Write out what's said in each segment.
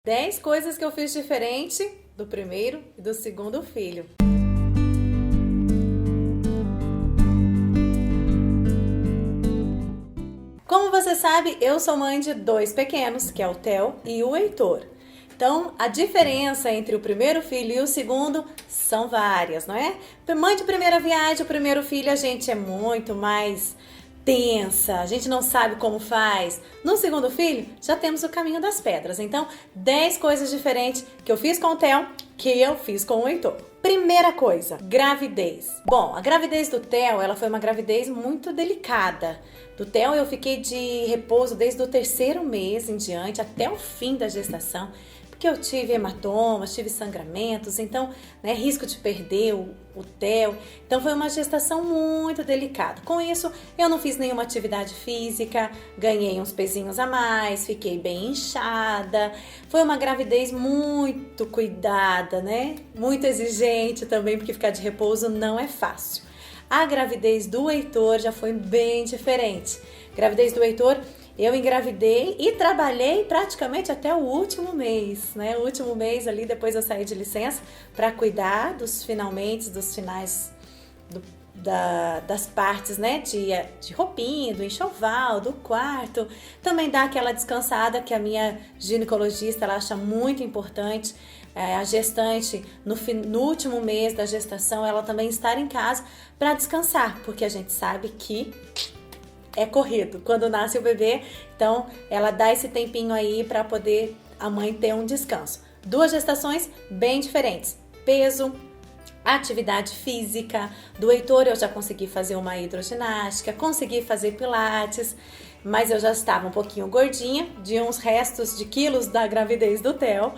10 coisas que eu fiz diferente do primeiro e do segundo filho. Como você sabe, eu sou mãe de 2 pequenos, que é o Theo e o Heitor. Então, a diferença entre o primeiro filho e o segundo são várias, não é? Mãe de primeira viagem, o primeiro filho, a gente é muito mais tensa, a gente não sabe como faz. No segundo filho, já temos o caminho das pedras. Então, 10 coisas diferentes que eu fiz com o Theo, que eu fiz com o Heitor. Primeira coisa, gravidez. Bom, a gravidez do Theo, ela foi uma gravidez muito delicada. Do Theo eu fiquei de repouso desde o 3º mês em diante, até o fim da gestação, porque eu tive hematomas, tive sangramentos, então, risco de perder o Theo. Então foi uma gestação muito delicada. Com isso, eu não fiz nenhuma atividade física, ganhei uns pezinhos a mais, fiquei bem inchada. Foi uma gravidez muito cuidada, muito exigente também, porque ficar de repouso não é fácil. A gravidez do Heitor já foi bem diferente. Gravidez do Heitor, eu engravidei e trabalhei praticamente até o último mês, O último mês ali, depois eu saí de licença, para cuidar dos finais das partes, de roupinha, do enxoval, do quarto. Também dar aquela descansada que a minha ginecologista ela acha muito importante. A gestante, no último mês da gestação, ela também estar em casa para descansar, porque a gente sabe que é corrido quando nasce o bebê, então ela dá esse tempinho aí para poder a mãe ter um descanso. 2 gestações bem diferentes, peso, atividade física. Do Heitor eu já consegui fazer uma hidroginástica, consegui fazer pilates, mas eu já estava um pouquinho gordinha, de uns restos de quilos da gravidez do Theo,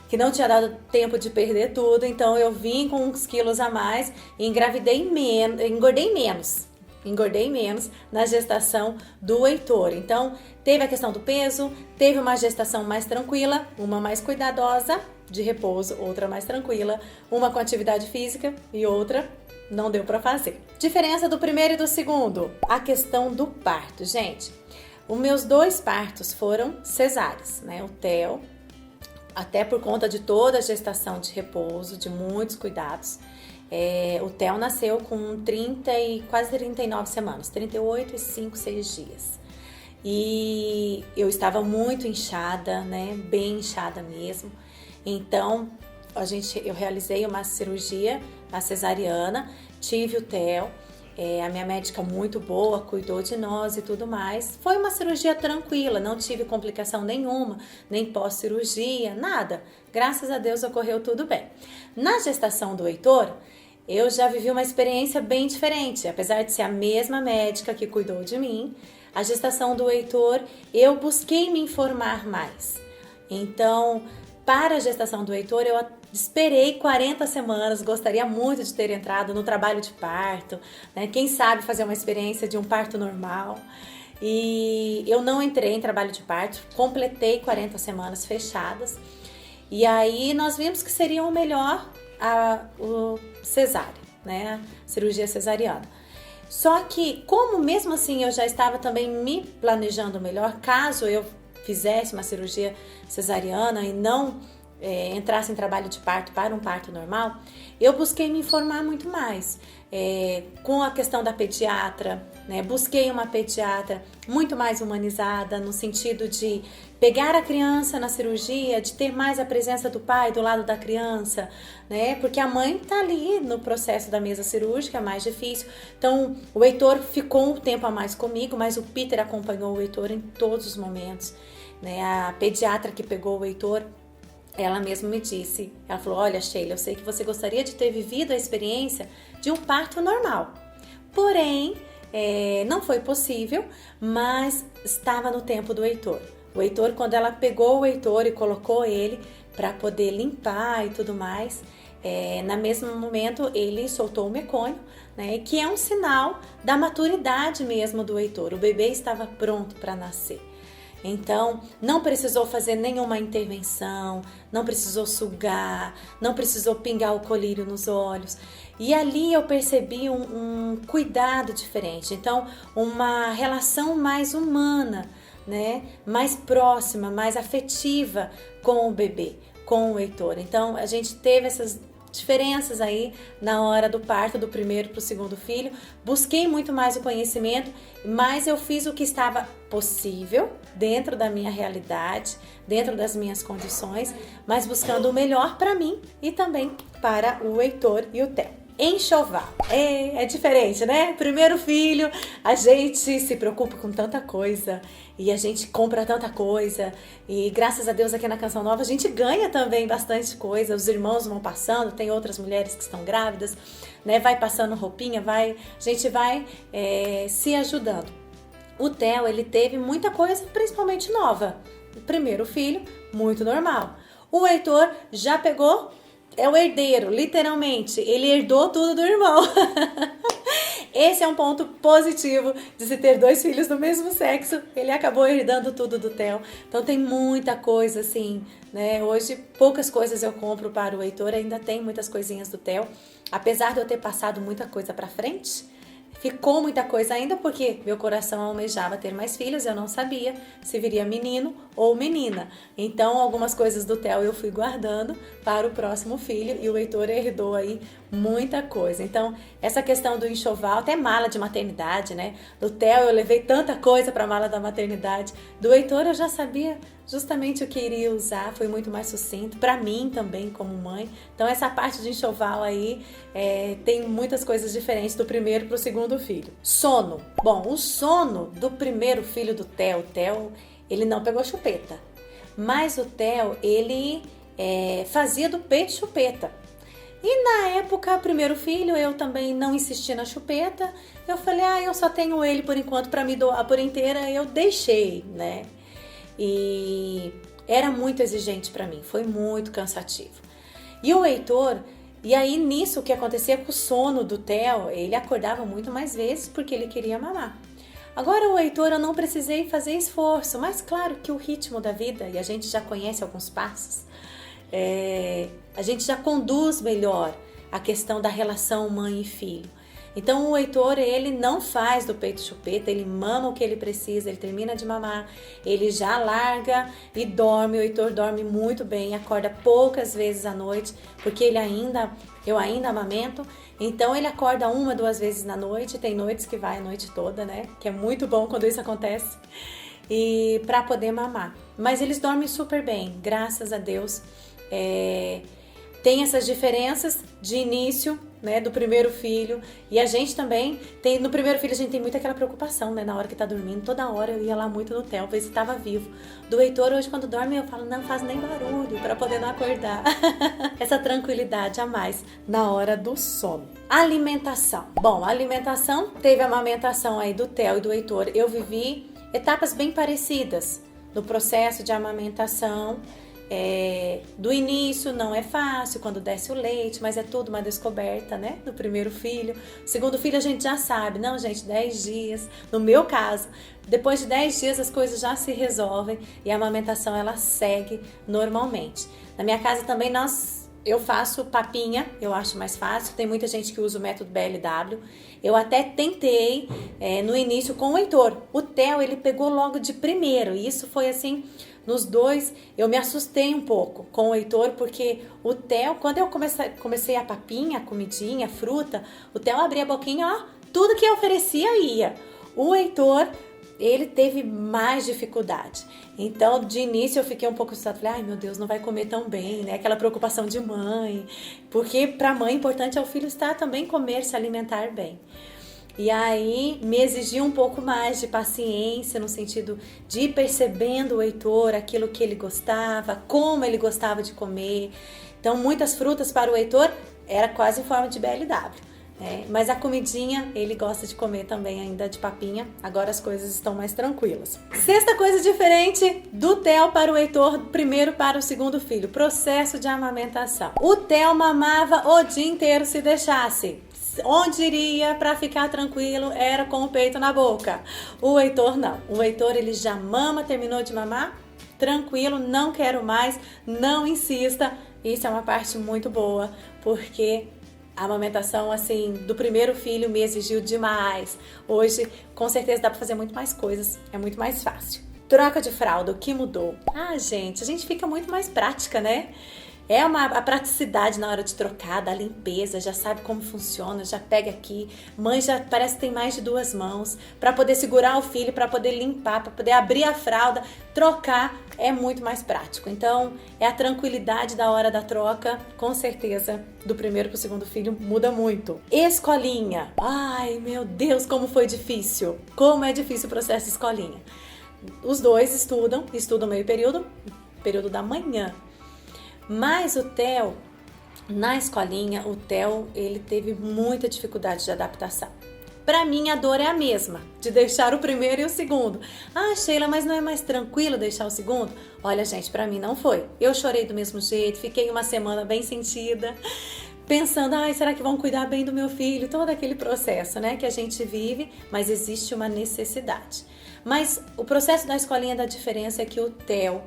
que não tinha dado tempo de perder tudo, então eu vim com uns quilos a mais e engordei menos na gestação do Heitor. Então, teve a questão do peso, teve uma gestação mais tranquila, uma mais cuidadosa, de repouso, outra mais tranquila, uma com atividade física e outra não deu para fazer. Diferença do primeiro e do segundo, a questão do parto, gente. Os meus 2 partos foram cesáreos, O Theo, até por conta de toda a gestação de repouso, de muitos cuidados. O Theo nasceu com 30 e quase 39 semanas, 38 e 5, 6 dias. E eu estava muito inchada, bem inchada mesmo. Então, eu realizei uma cirurgia, a cesariana, tive o Theo. A minha médica muito boa, cuidou de nós e tudo mais. Foi uma cirurgia tranquila, não tive complicação nenhuma, nem pós-cirurgia, nada. Graças a Deus ocorreu tudo bem. Na gestação do Heitor, eu já vivi uma experiência bem diferente. Apesar de ser a mesma médica que cuidou de mim, a gestação do Heitor, eu busquei me informar mais. Então, para a gestação do Heitor, eu esperei 40 semanas, gostaria muito de ter entrado no trabalho de parto, Quem sabe fazer uma experiência de um parto normal. E eu não entrei em trabalho de parto, completei 40 semanas fechadas. E aí nós vimos que seria o melhor o cesárea, a cirurgia cesariana. Só que, como mesmo assim eu já estava também me planejando melhor, caso eu fizesse uma cirurgia cesariana e não entrasse em trabalho de parto para um parto normal, eu busquei me informar muito mais com a questão da pediatra, busquei uma pediatra muito mais humanizada, no sentido de pegar a criança na cirurgia, de ter mais a presença do pai do lado da criança, porque a mãe está ali no processo da mesa cirúrgica, é mais difícil. Então, o Heitor ficou um tempo a mais comigo, mas o Peter acompanhou o Heitor em todos os momentos. A pediatra que pegou o Heitor, ela mesma me disse, ela falou, olha Sheila, eu sei que você gostaria de ter vivido a experiência de um parto normal, porém, não foi possível, mas estava no tempo do Heitor. O Heitor, quando ela pegou o Heitor e colocou ele para poder limpar e tudo mais, no mesmo momento ele soltou o mecônio, que é um sinal da maturidade mesmo do Heitor. O bebê estava pronto para nascer. Então, não precisou fazer nenhuma intervenção, não precisou sugar, não precisou pingar o colírio nos olhos. E ali eu percebi um cuidado diferente, então uma relação mais humana, né, mais próxima, mais afetiva com o bebê, com o Heitor. Então a gente teve essas diferenças aí na hora do parto do primeiro para o segundo filho. Busquei muito mais o conhecimento, mas eu fiz o que estava possível dentro da minha realidade, dentro das minhas condições, mas buscando o melhor para mim e também para o Heitor e o Theo. Enxoval. É diferente, né? Primeiro filho, a gente se preocupa com tanta coisa e a gente compra tanta coisa e graças a Deus aqui na Canção Nova a gente ganha também bastante coisa, os irmãos vão passando, tem outras mulheres que estão grávidas, né? Vai passando roupinha, a gente vai se ajudando. O Theo, ele teve muita coisa, principalmente nova. O primeiro filho, muito normal. O Heitor já pegou... É o herdeiro, literalmente. Ele herdou tudo do irmão. Esse é um ponto positivo de se ter 2 filhos do mesmo sexo. Ele acabou herdando tudo do Theo. Então tem muita coisa assim, né? Hoje poucas coisas eu compro para o Heitor, ainda tem muitas coisinhas do Theo. Apesar de eu ter passado muita coisa para frente, ficou muita coisa ainda porque meu coração almejava ter mais filhos, eu não sabia se viria menino ou menina. Então, algumas coisas do Theo eu fui guardando para o próximo filho e o Heitor herdou aí muita coisa. Então, essa questão do enxoval, até mala de maternidade, né? Do Theo eu levei tanta coisa para a mala da maternidade. Do Heitor eu já sabia justamente o que iria usar, foi muito mais sucinto, para mim também como mãe. Então essa parte de enxoval aí tem muitas coisas diferentes do primeiro para o segundo filho. Sono. Bom, o sono do primeiro filho do Theo, ele não pegou chupeta, mas o Theo, ele fazia do peito chupeta. E na época, primeiro filho, eu também não insisti na chupeta, eu falei, eu só tenho ele por enquanto para me doar por inteira, eu deixei, né? E era muito exigente para mim, foi muito cansativo. E o Heitor, e aí nisso o que acontecia com o sono do Theo, ele acordava muito mais vezes porque ele queria mamar. Agora o Heitor eu não precisei fazer esforço, mas claro que o ritmo da vida, e a gente já conhece alguns passos, a gente já conduz melhor a questão da relação mãe e filho. Então o Heitor, ele não faz do peito chupeta, ele mama o que ele precisa, ele termina de mamar, ele já larga e dorme. O Heitor dorme muito bem, acorda poucas vezes à noite, porque eu ainda amamento, então ele acorda 1, 2 vezes na noite, tem noites que vai a noite toda, né? Que é muito bom quando isso acontece, e para poder mamar. Mas eles dormem super bem, graças a Deus. Tem essas diferenças de início, né, do primeiro filho, e a gente também tem, no primeiro filho a gente tem muito aquela preocupação, né, na hora que tá dormindo, toda hora eu ia lá muito no Theo, ver se tava vivo. Do Heitor, hoje quando dorme eu falo, não faz nem barulho, para poder não acordar. Essa tranquilidade a mais na hora do sono. Alimentação. Bom, a alimentação, teve a amamentação aí do Theo e do Heitor, eu vivi etapas bem parecidas no processo de amamentação. Do início não é fácil quando desce o leite, mas é tudo uma descoberta, né? Do primeiro filho. Segundo filho a gente já sabe, não, gente, 10 dias. No meu caso, depois de 10 dias as coisas já se resolvem e a amamentação ela segue normalmente. Na minha casa também eu faço papinha, eu acho mais fácil. Tem muita gente que usa o método BLW. Eu até tentei no início com o Heitor. O Theo, ele pegou logo de primeiro. E isso foi assim, nos 2, eu me assustei um pouco com o Heitor, porque o Theo, quando eu comecei a papinha, a comidinha, a fruta, o Theo abria a boquinha, ó, tudo que eu oferecia ia. O Heitor, ele teve mais dificuldade. Então, de início eu fiquei um pouco assustada, falei, ai meu Deus, não vai comer tão bem, né? Aquela preocupação de mãe, porque para a mãe importante é o filho estar também comer, se alimentar bem. E aí me exigia um pouco mais de paciência, no sentido de ir percebendo o Heitor, aquilo que ele gostava, como ele gostava de comer. Então, muitas frutas para o Heitor era quase em forma de BLW. Mas a comidinha ele gosta de comer também ainda de papinha. Agora as coisas estão mais tranquilas. Sexta coisa diferente do Theo para o Heitor, primeiro para o segundo filho, processo de amamentação. O Theo mamava o dia inteiro se deixasse. Onde iria para ficar tranquilo era com o peito na boca. O Heitor não. O Heitor ele já mama, terminou de mamar, tranquilo, não quero mais, não insista. Isso é uma parte muito boa, porque a amamentação, assim, do primeiro filho me exigiu demais. Hoje, com certeza, dá para fazer muito mais coisas, é muito mais fácil. Troca de fralda, o que mudou? Ah, gente, a gente fica muito mais prática, né? A praticidade na hora de trocar, da limpeza, já sabe como funciona, já pega aqui. Mãe já parece que tem mais de 2 mãos para poder segurar o filho, para poder limpar, para poder abrir a fralda, trocar é muito mais prático. Então, é a tranquilidade da hora da troca, com certeza, do primeiro para o segundo filho muda muito. Escolinha. Ai, meu Deus, como foi difícil. Como é difícil o processo de escolinha. Os dois estudam meio período da manhã. Mas o Theo, na escolinha, ele teve muita dificuldade de adaptação. Para mim, a dor é a mesma, de deixar o primeiro e o segundo. Ah, Sheila, mas não é mais tranquilo deixar o segundo? Olha, gente, para mim não foi. Eu chorei do mesmo jeito, fiquei uma semana bem sentida, pensando, será que vão cuidar bem do meu filho? Todo aquele processo, né, que a gente vive, mas existe uma necessidade. Mas o processo da escolinha da diferença é que o Theo,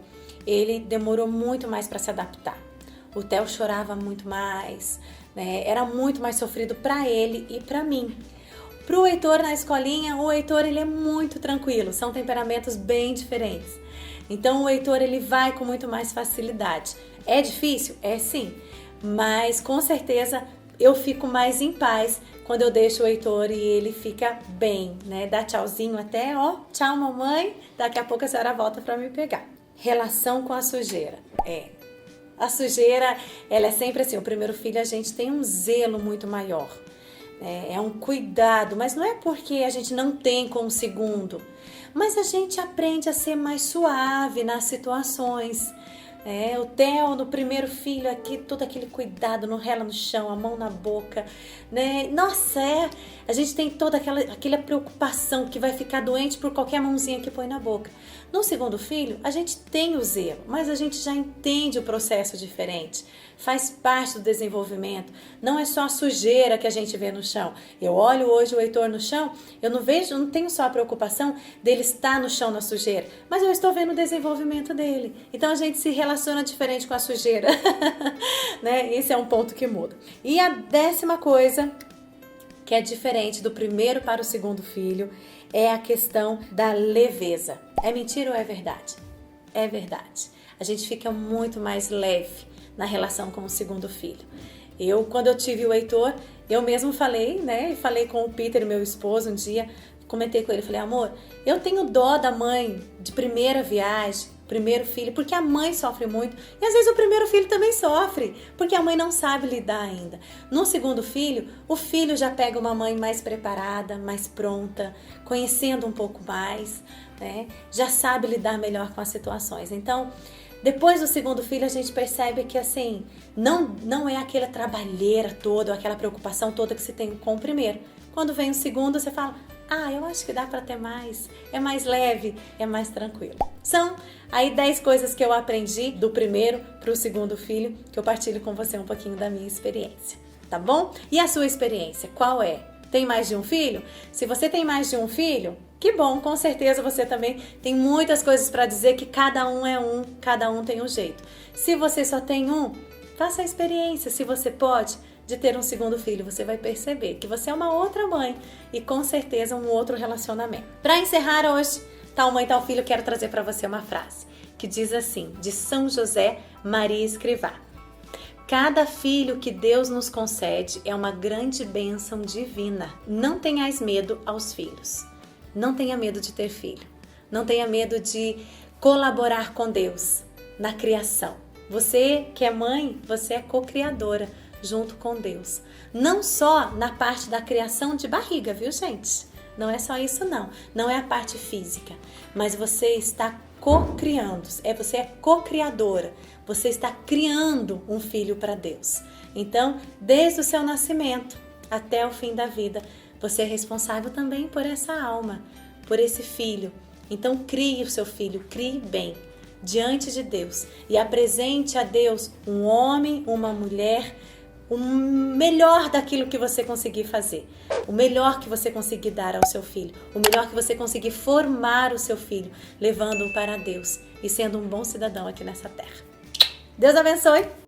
ele demorou muito mais para se adaptar. O Theo chorava muito mais, né? Era muito mais sofrido para ele e para mim. Para o Heitor na escolinha, o Heitor ele é muito tranquilo, são temperamentos bem diferentes. Então o Heitor ele vai com muito mais facilidade. É difícil? É sim, mas com certeza eu fico mais em paz quando eu deixo o Heitor e ele fica bem, né? Dá tchauzinho até, tchau mamãe, daqui a pouco a senhora volta para me pegar. Relação com a sujeira. A sujeira, ela é sempre assim, o primeiro filho a gente tem um zelo muito maior, né? É um cuidado, mas não é porque a gente não tem com o segundo, mas a gente aprende a ser mais suave nas situações. O Theo, no primeiro filho aqui, todo aquele cuidado, não rela no chão, a mão na boca, né? Nossa, a gente tem toda aquela preocupação que vai ficar doente por qualquer mãozinha que põe na boca. No segundo filho, a gente tem o zelo, mas a gente já entende o processo diferente. Faz parte do desenvolvimento. Não é só a sujeira que a gente vê no chão. Eu olho hoje o Heitor no chão, eu não tenho só a preocupação dele estar no chão na sujeira, mas eu estou vendo o desenvolvimento dele. Então a gente se relaciona diferente com a sujeira. Né? Esse é um ponto que muda. E a 10ª coisa que é diferente do primeiro para o segundo filho é a questão da leveza. É mentira ou é verdade? É verdade. A gente fica muito mais leve na relação com o segundo filho. Quando eu tive o Heitor, eu mesmo falei, né? Falei com o Peter, meu esposo, um dia, comentei com ele, falei, amor, eu tenho dó da mãe de primeira viagem, primeiro filho, porque a mãe sofre muito, e às vezes o primeiro filho também sofre, porque a mãe não sabe lidar ainda. No segundo filho, o filho já pega uma mãe mais preparada, mais pronta, conhecendo um pouco mais, né? Já sabe lidar melhor com as situações. Então, depois do segundo filho, a gente percebe que assim, não é aquela trabalheira toda, aquela preocupação toda que se tem com o primeiro. Quando vem o segundo, você fala, eu acho que dá para ter mais, é mais leve, é mais tranquilo. São aí 10 coisas que eu aprendi do primeiro para o segundo filho, que eu partilho com você um pouquinho da minha experiência, tá bom? E a sua experiência, qual é? Tem mais de um filho? Se você tem mais de um filho, que bom, com certeza você também tem muitas coisas para dizer que cada um tem um jeito. Se você só tem um, faça a experiência, se você pode, de ter um segundo filho, você vai perceber que você é uma outra mãe e com certeza um outro relacionamento. Para encerrar hoje, Tal Mãe, Tal Filho, quero trazer para você uma frase que diz assim, de São José Maria Escrivá. Cada filho que Deus nos concede é uma grande bênção divina. Não tenhais medo aos filhos. Não tenha medo de ter filho. Não tenha medo de colaborar com Deus na criação. Você que é mãe, você é co-criadora junto com Deus. Não só na parte da criação de barriga, viu, gente? Não é só isso, não. Não é a parte física. Mas você está co-criando. Você é co-criadora. Você está criando um filho para Deus. Então, desde o seu nascimento até o fim da vida, você é responsável também por essa alma, por esse filho. Então, crie o seu filho, crie bem diante de Deus e apresente a Deus um homem, uma mulher, o melhor daquilo que você conseguir fazer, o melhor que você conseguir dar ao seu filho, o melhor que você conseguir formar o seu filho, levando-o para Deus e sendo um bom cidadão aqui nessa terra. Deus abençoe!